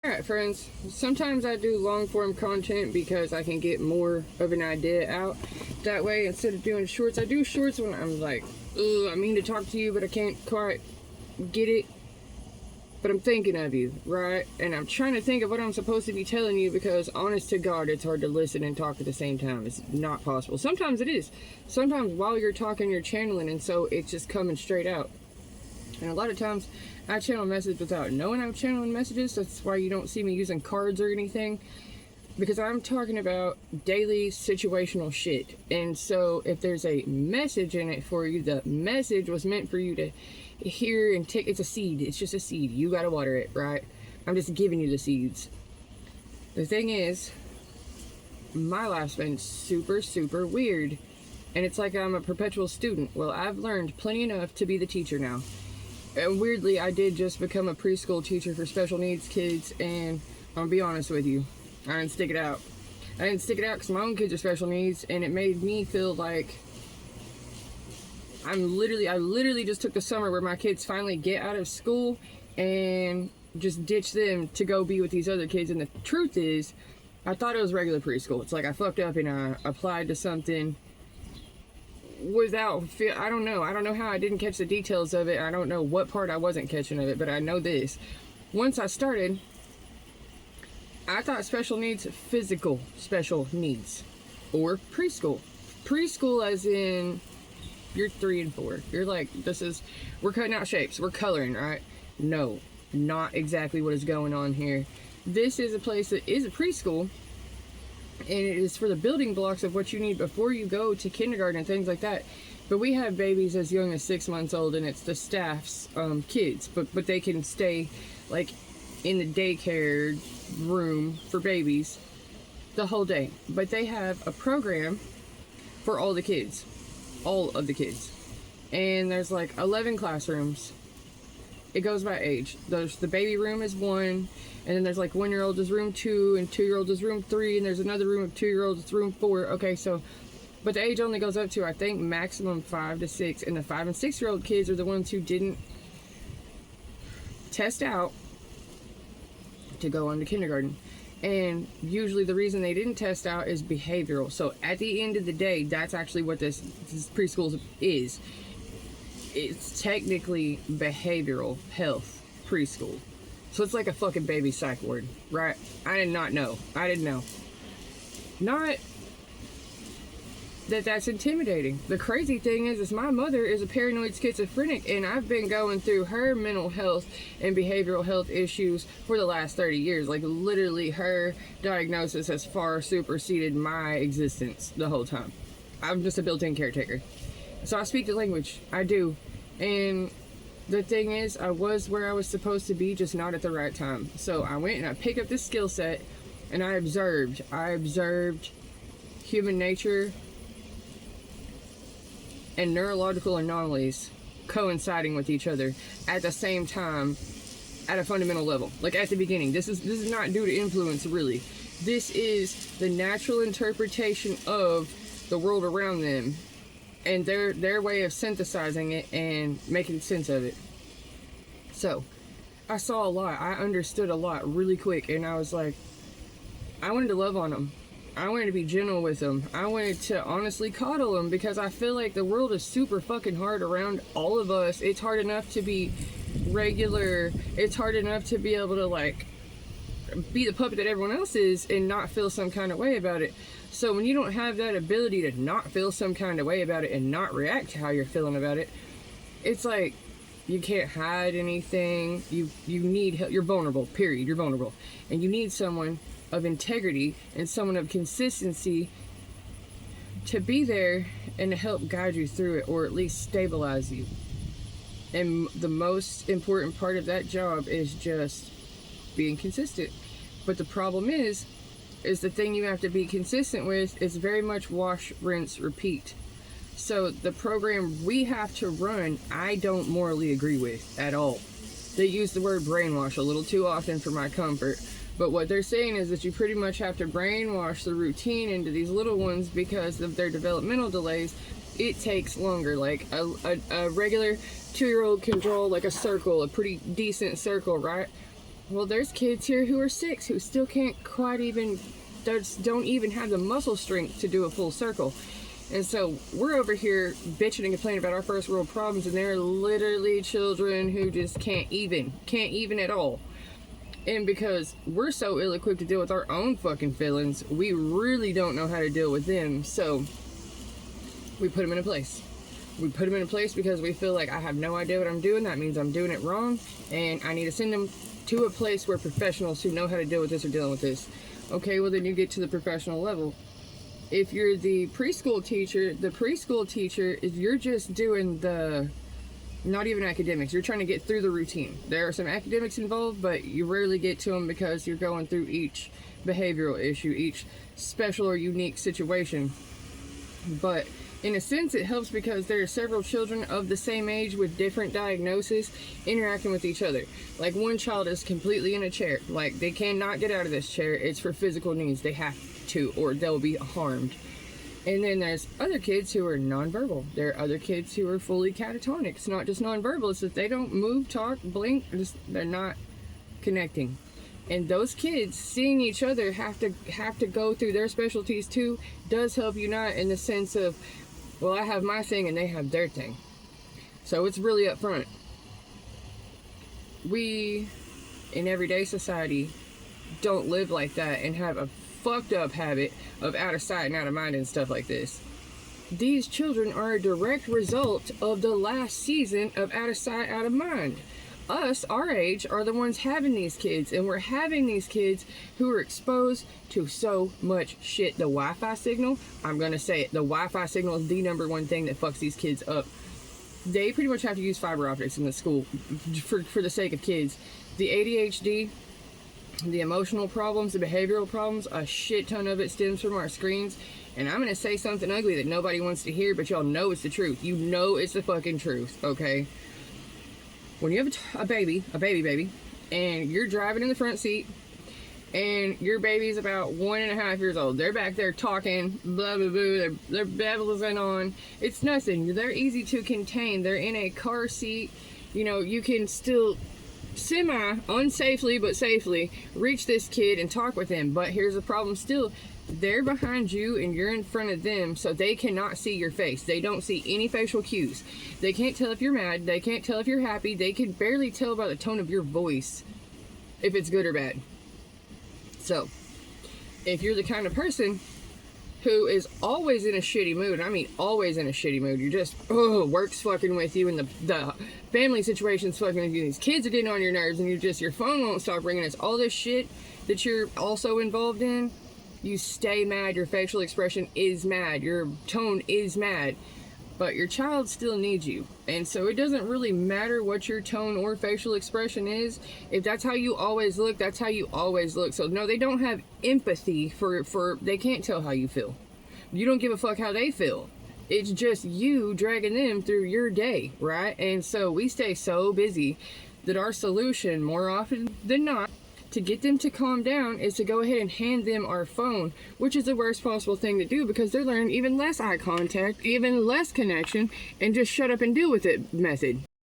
Alright friends, sometimes I do long form content because I can get more of an idea out that way instead of doing shorts. I do shorts when I'm like, ugh, I mean to talk to you but I can't quite get it, but I'm thinking of you, right? And I'm trying to think of what I'm supposed to be telling you because honest to God, it's hard to listen and talk at the same time. It's not possible. Sometimes it is. Sometimes while you're talking, you're channeling, and so it's just coming straight out. And a lot of times I channel messages without knowing I'm channeling messages. That's why you don't see me using cards or anything, because I'm talking about daily situational shit. And so if there's a message in it for you, the message was meant for you to hear and take. It's a seed. It's just a seed. You gotta water it, right? I'm just giving you the seeds. The thing is, my life's been super, super weird. And it's like I'm a perpetual student. Well, I've learned plenty enough to be the teacher now. And weirdly, I did just become a preschool teacher for special needs kids, and I'm gonna be honest with you, I didn't stick it out. I didn't stick it out because my own kids are special needs, and it made me feel like I literally just took the summer where my kids finally get out of school and just ditch them to go be with these other kids. And the truth is, I thought it was regular preschool. It's like I fucked up and I applied to something without, I don't know how I didn't catch the details of it. I don't know what part I wasn't catching of it, but I know this. Once I started, I thought special needs, physical special needs, or preschool. Preschool as in, you're 3 and 4. You're like, we're cutting out shapes, we're coloring, right? No, not exactly what is going on here. This is a place that is a preschool, and it is for the building blocks of what you need before you go to kindergarten and things like that. But we have babies as young as 6 months old, and it's the staff's kids, but they can stay like in the daycare room for babies the whole day. But they have a program for all of the kids, and there's like 11 classrooms. It goes by age. There's the baby room is 1, and then there's like 1-year-old is room 2, and 2-year-old is room 3, and there's another room of 2-year-olds, it's room 4. Okay, so, but the age only goes up to, I think, maximum 5 to 6, and the 5 and 6-year-old kids are the ones who didn't test out to go on to kindergarten. And usually the reason they didn't test out is behavioral. So at the end of the day, that's actually what this preschool is. It's technically behavioral health preschool. So it's like a fucking baby psych ward, right? I did not know. I didn't know. Not that that's intimidating. The crazy thing is my mother is a paranoid schizophrenic, and I've been going through her mental health and behavioral health issues for the last 30 years. Like, literally, her diagnosis has far superseded my existence the whole time. I'm just a built-in caretaker. So I speak the language. I do. And the thing is, I was where I was supposed to be, just not at the right time. So I went and I picked up this skill set, and I observed human nature and neurological anomalies coinciding with each other at the same time at a fundamental level. Like at the beginning, this is not due to influence, really. This is the natural interpretation of the world around them and their way of synthesizing it and making sense of it. So I saw a lot, I understood a lot really quick, and I was like, I wanted to love on them. I wanted to be gentle with them. I wanted to honestly coddle them, because I feel like the world is super fucking hard around all of us. It's hard enough to be regular. It's hard enough to be able to like be the puppet that everyone else is and not feel some kind of way about it. So when you don't have that ability to not feel some kind of way about it and not react to how you're feeling about it, it's like you can't hide anything. You need help. You're vulnerable, period. You're vulnerable. And you need someone of integrity and someone of consistency to be there and to help guide you through it, or at least stabilize you. And the most important part of that job is just being consistent. But the problem is the thing you have to be consistent with is very much wash, rinse, repeat. So the program we have to run, I don't morally agree with at all. They use the word brainwash a little too often for my comfort. But what they're saying is that you pretty much have to brainwash the routine into these little ones because of their developmental delays. It takes longer. Like a regular 2-year-old can draw like a circle, a pretty decent circle, right? Well, there's kids here who are 6 who still can't quite even, don't even have the muscle strength to do a full circle. And so we're over here bitching and complaining about our first world problems, and they're literally children who just can't even at all. And because we're so ill-equipped to deal with our own fucking feelings, we really don't know how to deal with them. So we put them in a place. We put them in a place because we feel like I have no idea what I'm doing. That means I'm doing it wrong, and I need to send them to a place where professionals who know how to deal with this are dealing with this. Okay, well then you get to the professional level. If you're the preschool teacher is you're just doing the, not even academics, you're trying to get through the routine. There are some academics involved, but you rarely get to them because you're going through each behavioral issue, each special or unique situation. But in a sense, it helps because there are several children of the same age with different diagnoses interacting with each other. Like, one child is completely in a chair. Like, they cannot get out of this chair. It's for physical needs. They have to, or they'll be harmed. And then there's other kids who are nonverbal. There are other kids who are fully catatonic. It's not just nonverbal. It's that they don't move, talk, blink. They're not connecting. And those kids seeing each other have to go through their specialties too does help unite in the sense of, well, I have my thing and they have their thing. So it's really up front. We, in everyday society, don't live like that and have a fucked up habit of out of sight and out of mind and stuff like this. These children are a direct result of the last season of out of sight, out of mind. Us, our age, are the ones having these kids, and we're having these kids who are exposed to so much shit. The Wi-Fi signal, I'm gonna say it, the Wi-Fi signal is the number one thing that fucks these kids up. They pretty much have to use fiber optics in the school for the sake of kids. The ADHD, the emotional problems, the behavioral problems, a shit ton of it stems from our screens. And I'm gonna say something ugly that nobody wants to hear, but y'all know it's the truth. You know it's the fucking truth, okay? When you have a baby, and you're driving in the front seat, and your baby's about 1.5 years old, they're back there talking, blah, blah, blah, their babbling on. It's nothing. They're easy to contain. They're in a car seat. You know, you can still unsafely, but safely reach this kid and talk with him. But here's the problem still. They're behind you and you're in front of them, so they cannot see your face. They don't see any facial cues. They can't tell if you're mad. They can't tell if you're happy. They can barely tell by the tone of your voice if it's good or bad. So, if you're the kind of person who is always in a shitty mood, I mean always in a shitty mood, you're just, work's fucking with you, and the family situation's fucking with you, these kids are getting on your nerves, and your phone won't stop ringing, it's all this shit that you're also involved in. You stay mad, your facial expression is mad, your tone is mad, but your child still needs you. And so it doesn't really matter what your tone or facial expression is. If that's how you always look, that's how you always look. So no, they don't have empathy for they can't tell how you feel. You don't give a fuck how they feel. It's just you dragging them through your day, right? And so we stay so busy that our solution, more often than not, to get them to calm down is to go ahead and hand them our phone, which is the worst possible thing to do because they're learning even less eye contact, even less connection, and just shut up and deal with it method.